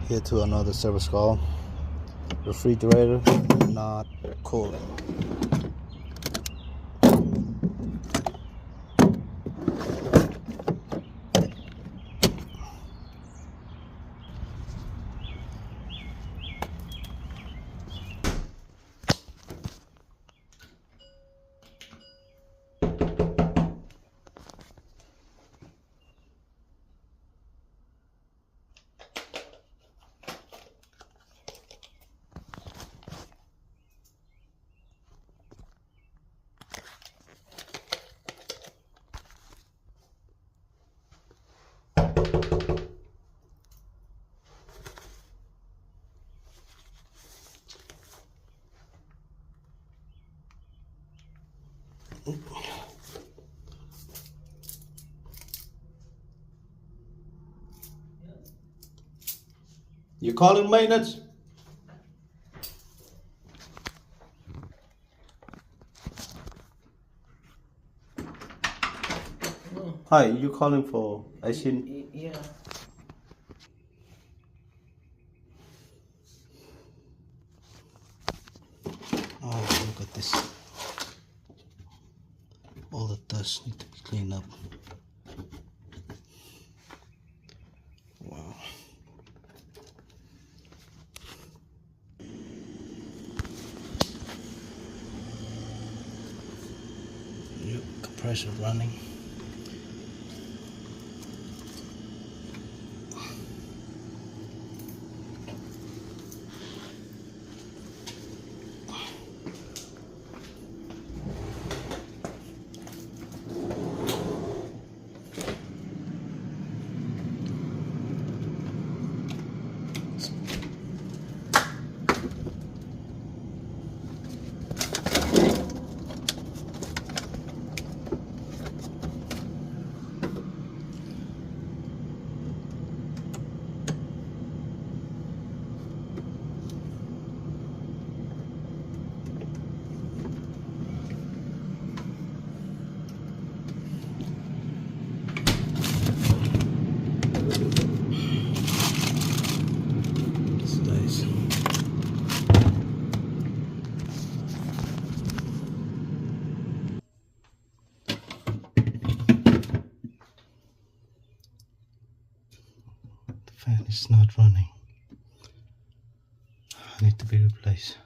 Here to another service call. Refrigerator not cooling. You calling maintenance? Hi, you calling for? I seen. Yeah. Oh, look at this. All the dust need to be cleaned up. Wow. Yep, compressor running. It's nice. The fan is not running. Need to be replaced.